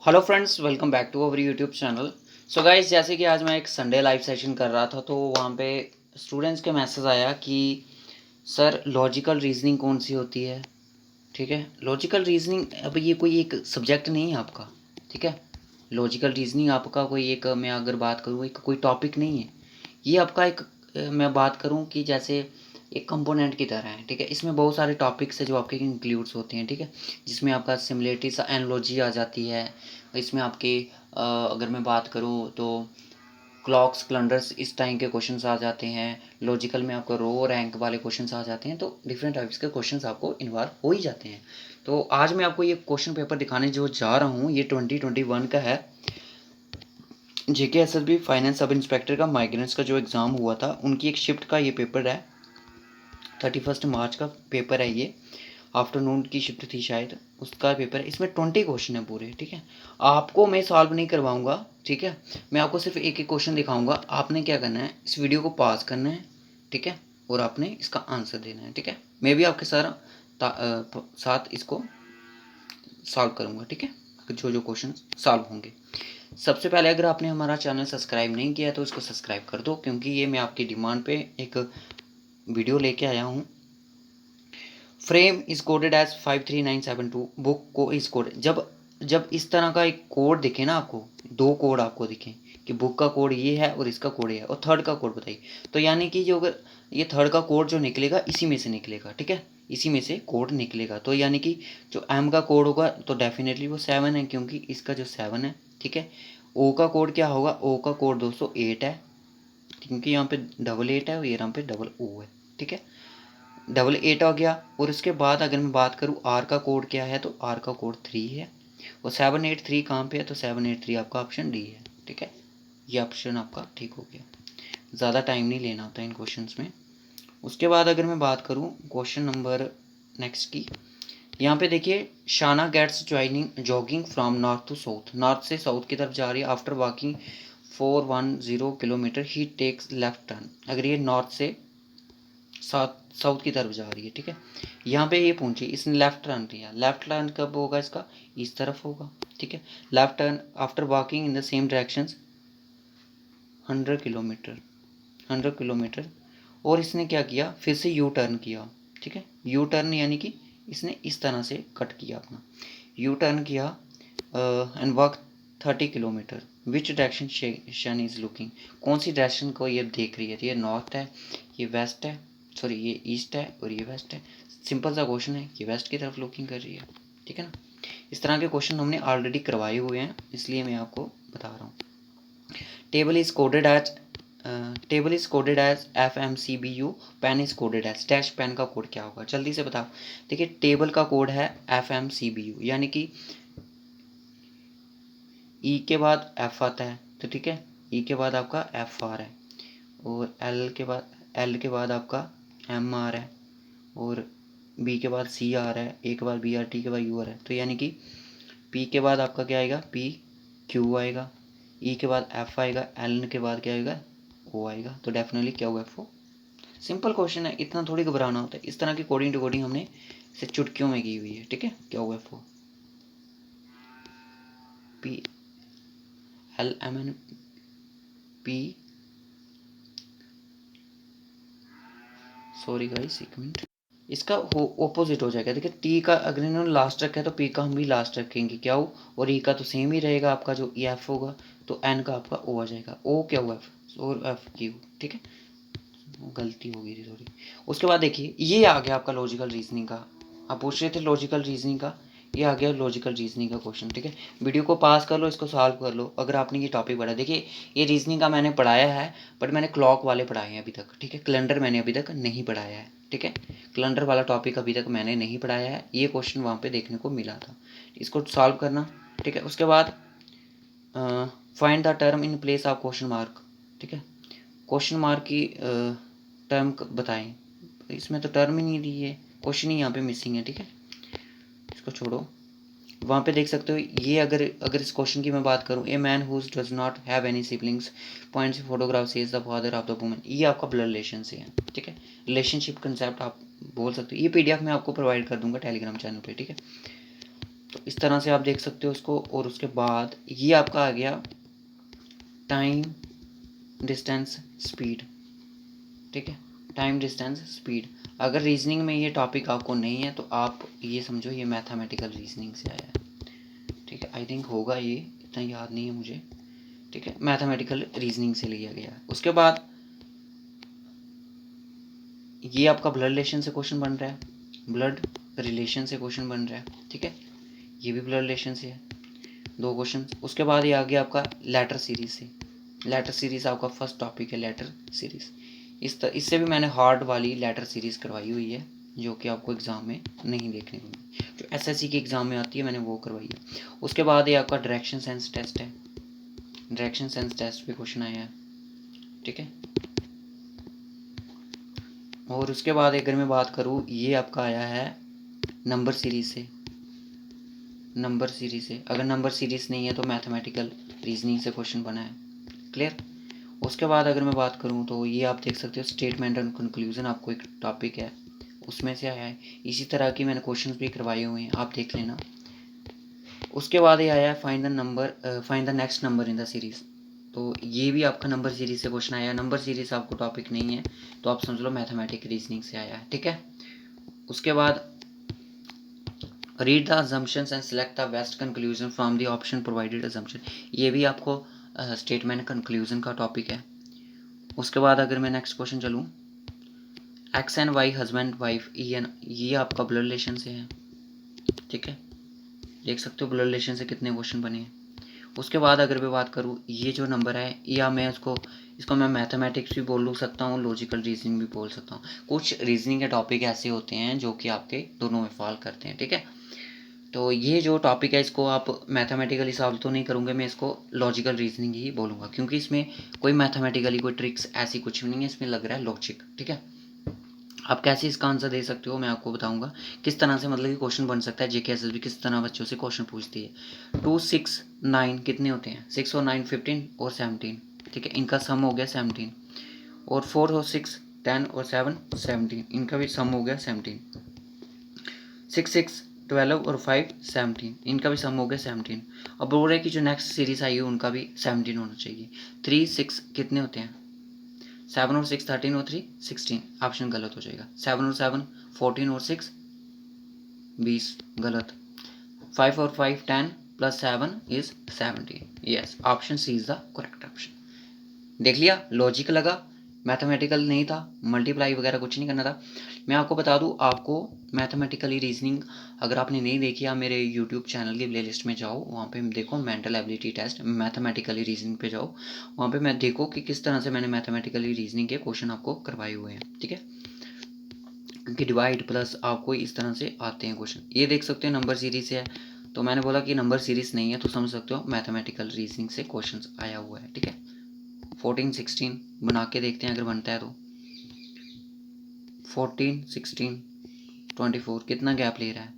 Hello friends, welcome back to our YouTube channel. So guys, जैसे कि आज मैं एक संडे लाइव सेशन कर रहा था तो वहाँ पे स्टूडेंट्स के मैसेज आया कि सर लॉजिकल रीजनिंग कौन सी होती है। ठीक है, लॉजिकल रीजनिंग अब ये कोई एक सब्जेक्ट नहीं है आपका। ठीक है, लॉजिकल रीजनिंग आपका कोई एक, मैं अगर बात करूँ, एक कोई टॉपिक नहीं है। ये आपका एक मैं बात करूँ कि जैसे एक कंपोनेंट की तरह है। ठीक है, इसमें बहुत सारे टॉपिक्स है जो आपके इंक्लूड्स होते हैं। ठीक है, जिसमें आपका सिमिलरिटी एनालॉजी आ जाती है। इसमें आपके अगर मैं बात करूँ तो क्लॉक्स कैलेंडर्स इस टाइम के क्वेश्चंस आ जाते हैं। लॉजिकल में आपको रो रैंक वाले क्वेश्चंस आ जाते हैं। तो डिफरेंट टाइप्स के क्वेश्चंस आपको इन्वॉल्व हो ही जाते हैं। तो आज मैं आपको ये क्वेश्चन पेपर दिखाने जो जा रहा हूँ, ये 2021 का है। जेके एसएसबी फाइनेंस सब इंस्पेक्टर का माइग्रेंट्स का जो एग्ज़ाम हुआ था, उनकी एक शिफ्ट का ये पेपर है। 31 मार्च का पेपर है ये। आफ्टरनून की शिफ्ट थी शायद, उसका पेपर है। इसमें 20 क्वेश्चन है पूरे। ठीक है, आपको मैं सॉल्व नहीं करवाऊंगा। ठीक है, मैं आपको सिर्फ एक एक क्वेश्चन दिखाऊंगा। आपने क्या करना है, इस वीडियो को पॉज करना है। ठीक है, और आपने इसका आंसर देना है। ठीक है, मैं भी आपके साथ इसको सॉल्व करूंगा। ठीक है, जो जो क्वेश्चन सॉल्व होंगे। सबसे पहले अगर आपने हमारा चैनल सब्सक्राइब नहीं किया तो इसको सब्सक्राइब कर दो, क्योंकि ये मैं आपकी डिमांड पे एक वीडियो लेके आया हूँ। Frame is coded as 53972। Book को इज कोड, जब इस तरह का एक कोड दिखे ना आपको, दो कोड आपको दिखे कि बुक का कोड ये है और इसका कोड ये है, और थर्ड का कोड बताइए, तो यानी कि जो अगर ये थर्ड का कोड जो निकलेगा इसी में से निकलेगा। ठीक है, इसी में से कोड निकलेगा। तो यानी कि जो एम का कोड होगा तो डेफिनेटली वो 7 है, क्योंकि इसका जो 7 है। ठीक है, ओ का कोड क्या होगा, ओ का कोड 208 है, क्योंकि यहाँ पे 88 है और यहाँ पे डबल ओ है। ठीक है, 88 आ गया। और उसके बाद अगर मैं बात करूँ आर का कोड क्या है, तो आर का कोड 3 है। और 783 कहाँ पे है, तो 783 आपका ऑप्शन डी है। ठीक है, ये ऑप्शन आपका ठीक हो गया। ज़्यादा टाइम नहीं लेना होता इन क्वेश्चंस में। उसके बाद अगर मैं बात करूँ क्वेश्चन नंबर नेक्स्ट की, यहाँ पे देखिए, Shana gets joining jogging from north to south. North से साउथ की तरफ जा रही है। After walking 410 kilometre he takes left turn. अगर ये नॉर्थ से साउथ की तरफ जा रही है। ठीक है, यहाँ पे ये पूछी, इसने लेफ्ट टर्न लिया। लेफ्ट टर्न कब होगा इसका, इस तरफ होगा। ठीक है, left turn after walking in the same direction 100 kilometre, 100 kilometre. और इसने क्या किया, फिर से यू टर्न किया। ठीक है, यू टर्न यानी कि इसने इस तरह से कट किया अपना, यू टर्न किया and walk 30 kilometre. Which direction is looking, कौन सी डायरेक्शन को ये देख रही है। तो ये नॉर्थ है, ये वेस्ट है, सॉरी ये ईस्ट है और ये वेस्ट है। सिंपल सा क्वेश्चन है, ये वेस्ट की तरफ लुकिंग कर रही है। ठीक है ना, इस तरह के क्वेश्चन हमने ऑलरेडी करवाए हुए हैं, इसलिए मैं आपको बता रहा हूँ। Table is coded as FMCBU। Pen is coded as dash. Pen का कोड क्या होगा, जल्दी से बताओ। देखिए, टेबल का कोड है FMCBU, यानी कि ई के बाद एफ आता है। तो ठीक है, ई के बाद आपका एफ आ रहा है, और एल के बाद आपका एम आ रहा है, और बी के बाद सी आ रहा है, ए के बाद बी, आर, टी के बाद यू आ रहा है। तो यानी कि पी के बाद आपका क्या आएगा, पी क्यू आएगा, ई के बाद एफ आएगा, एल के बाद क्या आएगा, ओ आएगा। तो डेफिनेटली क्या होगा, एफ ओ। सिंपल क्वेश्चन है, इतना थोड़ी घबराना होता है। इस तरह की कोडिंग टू कोडिंग हमने इसे चुटकियों में की हुई है। ठीक है, क्या होगा, F O, P L M N P, sorry guys एक मिनट, इसका ओपोजिट हो जाएगा। देखिए, टी का अगर इन्होंने लास्ट रखा है तो पी का हम भी लास्ट रखेंगे, क्या हो, और ई का तो सेम ही रहेगा आपका, जो ई एफ होगा। तो एन का आपका ओ आ जाएगा, ओ क्या हुआ, एफ और एफ क्यू। ठीक है, गलती हो गई थी थोड़ी। उसके बाद देखिए, ये आ गया आपका लॉजिकल रीजनिंग का। आप पूछ रहे थे लॉजिकल रीजनिंग का, ये आ गया लॉजिकल रीजनिंग का क्वेश्चन। ठीक है, वीडियो को पास कर लो, इसको सॉल्व कर लो अगर आपने ये टॉपिक पढ़ा। देखिए, ये रीजनिंग का मैंने पढ़ाया है, बट मैंने क्लॉक वाले पढ़ाए हैं अभी तक। ठीक है, कैलेंडर मैंने अभी तक नहीं पढ़ाया है। ठीक है, कैलेंडर वाला टॉपिक अभी तक मैंने नहीं पढ़ाया है। ये क्वेश्चन वहाँ पे देखने को मिला था, इसको सॉल्व करना। ठीक है, उसके बाद find the term in place of question mark. ठीक है, क्वेश्चन मार्क की टर्म बताएं। इसमें तो टर्म ही नहीं दी है, क्वेश्चन ही यहाँ पे मिसिंग है। ठीक है, इसको छोड़ो। वहाँ पे देख सकते हो, ये अगर इस क्वेश्चन की मैं बात करूँ, a man whose does not have any siblings points photograph says the father of the woman. ये आपका ब्लड रिलेशन से है। ठीक है, रिलेशनशिप कंसेप्ट आप बोल सकते हो। ये PDF मैं आपको प्रोवाइड कर दूंगा टेलीग्राम चैनल पे। ठीक है, तो इस तरह से आप देख सकते हो उसको। और उसके बाद ये आपका आ गया टाइम डिस्टेंस स्पीड, ठीक है, टाइम डिस्टेंस स्पीड। अगर रीजनिंग में ये टॉपिक आपको नहीं है तो आप ये समझो ये मैथमेटिकल रीजनिंग से आया है, ठीक है। आई थिंक होगा, ये इतना याद नहीं है मुझे, ठीक है, मैथमेटिकल रीजनिंग से लिया गया है। उसके बाद ये आपका ब्लड रिलेशन से क्वेश्चन बन रहा है, ब्लड रिलेशन से क्वेश्चन बन रहा है, ठीक है, ये भी ब्लड रिलेशन से है, 2 क्वेश्चन। उसके बाद ये आ गया आपका लेटर सीरीज से। लेटर सीरीज आपका फर्स्ट टॉपिक है, लेटर सीरीज। इससे भी मैंने हार्ड वाली लेटर सीरीज करवाई हुई है, जो कि आपको एग्ज़ाम में नहीं देखने को मिली, जो एसएससी के एग्ज़ाम में आती है, मैंने वो करवाई है। उसके बाद ये आपका डायरेक्शन सेंस टेस्ट है, डायरेक्शन सेंस टेस्ट पे क्वेश्चन आया है, ठीक है। और उसके बाद अगर मैं बात करूँ, ये आपका आया है नंबर सीरीज से, नंबर सीरीज से। अगर नंबर सीरीज नहीं है तो मैथमेटिकल रीजनिंग से क्वेश्चन बना है, क्लियर। उसके बाद अगर मैं बात करूँ तो ये आप देख सकते हो स्टेटमेंट एंड कंक्लूजन, आपको एक टॉपिक है, उसमें से आया है। इसी तरह की मैंने क्वेश्चन भी करवाए हुए हैं, आप देख लेना। उसके बाद ये आया है find the next number in the series. तो ये भी आपका नंबर सीरीज से क्वेश्चन आया है। नंबर सीरीज आपको टॉपिक नहीं है तो आप समझ लो मैथमेटिक रीजनिंग से आया है, ठीक है। उसके बाद read the assumptions and select the best conclusion from the option provided assumption, ये भी आपको स्टेटमेंट कंक्लूजन का टॉपिक है। उसके बाद अगर मैं नेक्स्ट क्वेश्चन चलूँ, X and Y husband wife ये आपका ब्लड रिलेशन से है, ठीक है, देख सकते हो ब्लड रिलेशन से कितने क्वेश्चन बने हैं। उसके बाद अगर मैं बात करूँ, ये जो नंबर है, या मैं इसको मैं मैथमेटिक्स भी बोल सकता हूँ, लॉजिकल रीजनिंग भी बोल सकता हूँ। कुछ रीजनिंग के टॉपिक ऐसे होते हैं जो कि आपके दोनों में फॉल करते हैं, ठीक है। तो ये जो टॉपिक है इसको आप मैथमेटिकली सॉल्व तो नहीं करूँगे, मैं इसको लॉजिकल रीजनिंग ही बोलूँगा, क्योंकि इसमें कोई मैथमेटिकली कोई ट्रिक्स ऐसी कुछ भी नहीं है, इसमें लग रहा है लॉजिक, ठीक है। आप कैसे इसका आंसर दे सकते हो मैं आपको बताऊंगा, किस तरह से मतलब कि क्वेश्चन बन सकता है। जेके एसएसबी किस तरह बच्चों से क्वेश्चन पूछती है। 2 6 9 कितने होते हैं, 6 और 9 15 और 17, ठीक है, इनका सम हो गया 17। और 4 और 6 10 और 7 17, इनका भी सम हो गया 17। 6 6 12 और 5 17, इनका भी सम हो गया 17। अब बोल रहे हैं कि जो नेक्स्ट सीरीज आई है उनका भी 17 होना चाहिए। 3 6 कितने होते हैं, 7 और 6 13 और 3 16, ऑप्शन गलत हो जाएगा। 7 और 7 14 और 6 20, गलत। 5 और 5 10 plus 7 is 17, yes, option C is the correct option. देख लिया, लॉजिक लगा, मैथमेटिकल नहीं था, मल्टीप्लाई वगैरह कुछ नहीं करना था। मैं आपको बता दूं, आपको मैथमेटिकली रीजनिंग अगर आपने नहीं देखी, आप मेरे यूट्यूब चैनल की प्लेलिस्ट में जाओ, वहाँ पे देखो mental ability test, mathematically reasoning पे जाओ, वहाँ पे मैं देखो कि किस तरह से मैंने मैथमेटिकली रीजनिंग के क्वेश्चन आपको करवाए हुए हैं, ठीक है, कि डिवाइड प्लस आपको इस तरह से आते हैं क्वेश्चन। ये देख सकते हो नंबर सीरीज है, तो मैंने बोला कि नंबर सीरीज नहीं है तो समझ सकते हो मैथमेटिकल रीजनिंग से क्वेश्चन आया हुआ है, ठीक है। 14 16 बना के देखते हैं अगर बनता है तो। 14 16 24 कितना गैप ले रहा है,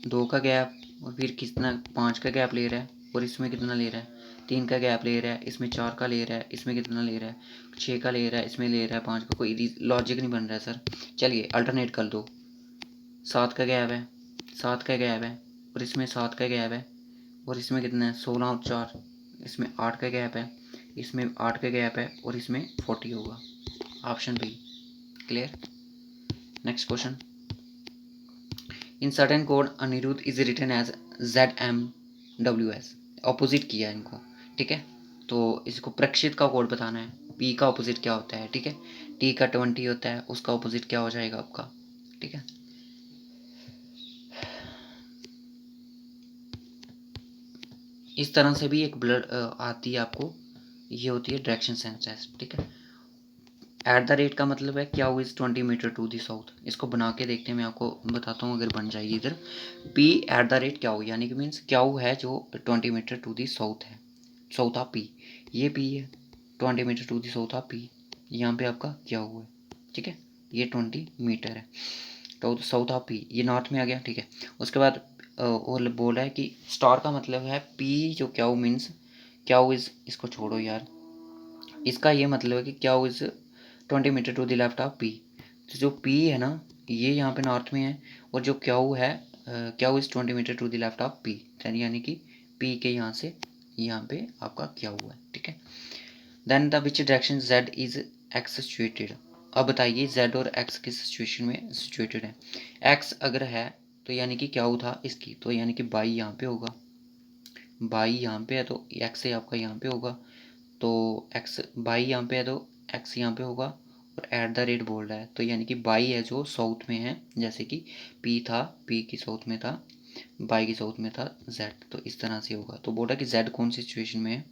2 का गैप, और फिर कितना 5 का गैप ले रहा है, और इसमें कितना ले रहा है, 3 का गैप ले रहा है, इसमें 4 का ले रहा है, इसमें कितना ले रहा है, 6 का ले रहा है, इसमें ले रहा है 5 का। कोई लॉजिक नहीं बन रहा है सर। चलिए अल्टरनेट कर दो। 7 का गैप है, 7 का गैप है, और इसमें 7 का गैप है, और इसमें कितना है 16 और 4, इसमें 8 का गैप है, इसमें 8 का गैप है, और इसमें 40 होगा, option B, clear. Next question, in certain code Anirudh is written as ZMWS, opposite किया है इनको, ठीक है। तो इसको प्रक्षित का कोड बताना है, P का ऑपोजिट क्या होता है, ठीक है, T का 20 होता है, उसका ऑपोजिट क्या हो जाएगा आपका, ठीक है। इस तरह से भी एक ब्लड आती है आपको, ये होती है डायरेक्शन सेंस टेस्ट, ठीक है। एट द रेट का मतलब है क्या is 20 metre to the south, इसको बना के देखते हैं, मैं आपको बताता हूँ अगर बन जाएगी इधर। P एट द रेट क्या हो, यानी कि मीन्स क्या है जो 20 मीटर टू दी साउथ है, साउथ ऑफ P, ये P है, 20 metre to the south of P, यहाँ पे आपका क्या हुआ है, ठीक है, ये 20 मीटर है, तो साउथ ऑफ P ये नॉर्थ में आ गया, ठीक है। उसके बाद और बोल रहा है कि स्टार का मतलब है P जो क्या मीन्स क्या इज, इसको छोड़ो यार, इसका ये मतलब है कि क्या is 20 metre to the left of P। तो जो P है ना, ये यहाँ पे नॉर्थ में है, और जो क्यू है Q is 20 metre to the left of P, यानी कि पी के यहाँ से यहाँ पे आपका क्याऊ है, ठीक है। Then the which direction Z is X situated. अब बताइए जेड और एक्स किस सिचुएशन में सिचुएटेड है। एक्स अगर है तो यानी कि क्याऊ था इसकी, तो यानी कि बाई यहाँ पे होगा, बाई यहाँ पे है तो एक्स से आपका यहाँ पे होगा, तो एक्स बाई यहाँ पे है तो एक्स यहाँ पे होगा, और एट द रेट बोल रहा है तो यानी कि बाई है जो साउथ में है, जैसे कि पी था, पी की साउथ में था, बाई की साउथ में था जेड, तो इस तरह से होगा। तो बोला कि जेड कौन सी सिचुएशन में है,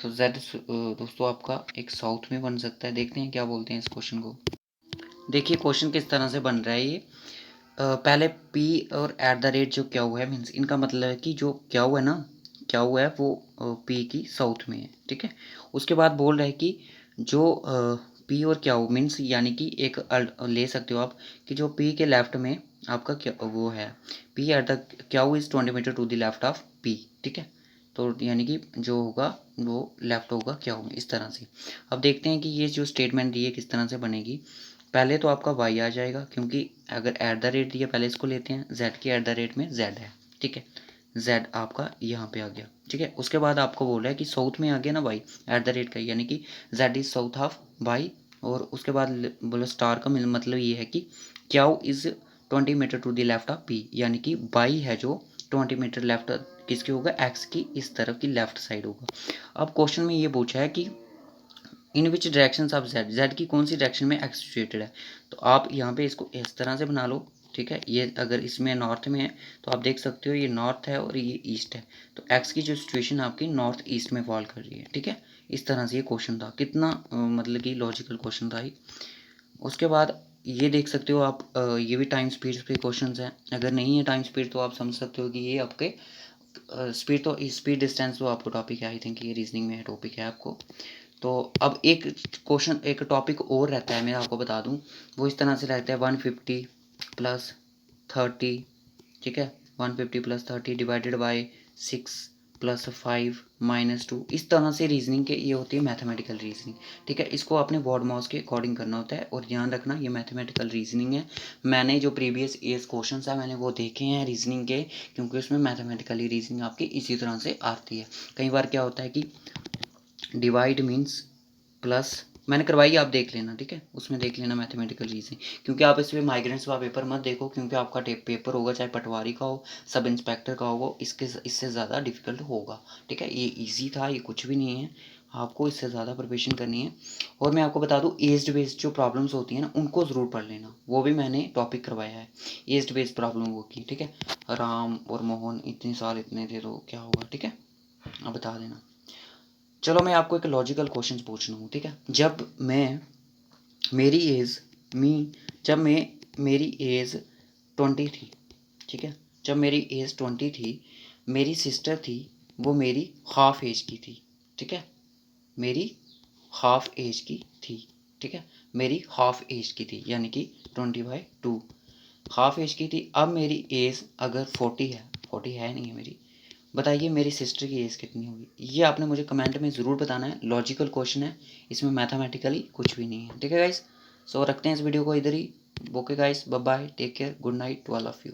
तो जेड दोस्तों आपका एक साउथ में बन सकता है। देखते हैं क्या बोलते हैं इस क्वेश्चन को। देखिए क्वेश्चन किस तरह से बन रहा है ये। पहले पी और एट द रेट जो क्या हुआ है मीन्स इनका मतलब है कि जो क्या हुआ है ना, क्या हुआ है वो पी की साउथ में है, ठीक है। उसके बाद बोल रहा है कि जो पी और क्या हो मीन्स यानी कि एक ले सकते हो आप कि जो पी के लेफ्ट में आपका क्या वो है, पी एट द क्या is 20 metre to the left of P, ठीक है। तो यानी कि जो होगा वो लेफ्ट होगा क्या होगा इस तरह से। अब देखते हैं कि ये जो स्टेटमेंट दी है किस तरह से बनेगी। पहले तो आपका वाई आ जाएगा, क्योंकि अगर एट द रेट दिया पहले इसको लेते हैं, जेड के एट द रेट में जेड है, ठीक है। जेड आपका यहाँ पे आ गया, ठीक है। उसके बाद आपको बोल रहा है कि साउथ में आ गया ना वाई एट द रेट का, यानी कि Z is south of Y, और उसके बाद बोलो स्टार का मतलब ये है कि Q is 20 metre to the left of P, यानी कि बाई है जो 20 मीटर लेफ्ट किसकी होगा, एक्स की इस तरफ की लेफ्ट साइड होगा। अब क्वेश्चन में ये पूछा है कि in which direction of Z, Z की कौन सी डायरेक्शन में एक्स सिचुएटेड है। तो आप यहाँ पे इसको इस तरह से बना लो, ठीक है। ये अगर इसमें नॉर्थ में है तो आप देख सकते हो ये नॉर्थ है और ये ईस्ट है, तो एक्स की जो सिचुएशन आपकी नॉर्थ ईस्ट में फॉल कर रही है, ठीक है। इस तरह से ये क्वेश्चन था, कितना मतलब कि लॉजिकल क्वेश्चन था ये। उसके बाद ये देख सकते हो आप ये भी टाइम स्पीड पे क्वेश्चन हैं। अगर नहीं है टाइम स्पीड तो आप समझ सकते हो कि ये आपके स्पीड तो स्पीड डिस्टेंस तो आपको टॉपिक है, आई थिंक ये रीजनिंग में टॉपिक है आपको। तो अब एक क्वेश्चन एक टॉपिक और रहता है मैं आपको बता दूं, वो इस तरह से रहता है 150 प्लस 30, ठीक है। 150 plus 30 divided by 6 plus 5 minus 2, इस तरह से रीजनिंग के ये होती है मैथमेटिकल रीजनिंग, ठीक है। इसको अपने वर्ड मास के अकॉर्डिंग करना होता है, और ध्यान रखना ये मैथमेटिकल रीजनिंग है। मैंने जो प्रीवियस ईयर्स क्वेश्चन है मैंने वो देखे हैं रीजनिंग के, क्योंकि उसमें मैथमेटिकली रीजनिंग आपकी इसी तरह से आती है। कई बार क्या होता है कि डिवाइड मीन्स प्लस, मैंने करवाई आप देख लेना, ठीक है। उसमें देख लेना मैथमेटिकल रीजनिंग, क्योंकि आप इसमें माइग्रेंट्स का पेपर मत देखो, क्योंकि आपका पेपर होगा चाहे पटवारी का हो, सब इंस्पेक्टर का होगा, इससे ज़्यादा डिफिकल्ट होगा, ठीक है। ये इजी था, ये कुछ भी नहीं है, आपको इससे ज़्यादा प्रिपरेशन करनी है। और मैं आपको बता दूं एज्ड बेस्ड जो प्रॉब्लम्स होती हैं ना उनको ज़रूर पढ़ लेना, वो भी मैंने टॉपिक करवाया है एज्ड बेस्ड प्रॉब्लम वो की, ठीक है। राम और मोहन इतने साल इतने थे तो क्या होगा, ठीक है। अब बता देना। चलो मैं आपको एक लॉजिकल क्वेश्चन पूछ रहा हूँ, ठीक है। जब मैं मेरी एज मी जब मैं मेरी एज 20 थी, ठीक है। जब मेरी एज 20 थी, मेरी सिस्टर थी वो मेरी हाफ एज की थी, ठीक है। मेरी हाफ एज की थी, ठीक है। मेरी हाफ एज की थी यानी कि 20/2 हाफ एज की थी। अब मेरी एज अगर 40 है, 40 है नहीं है मेरी, बताइए मेरी सिस्टर की एज कितनी होगी। ये आपने मुझे कमेंट में ज़रूर बताना है, लॉजिकल क्वेश्चन है, इसमें मैथमेटिकली कुछ भी नहीं है, ठीक है गाइस। सो रखते हैं इस वीडियो को इधर ही। Okay guys, bye bye, take care, good night to all of you.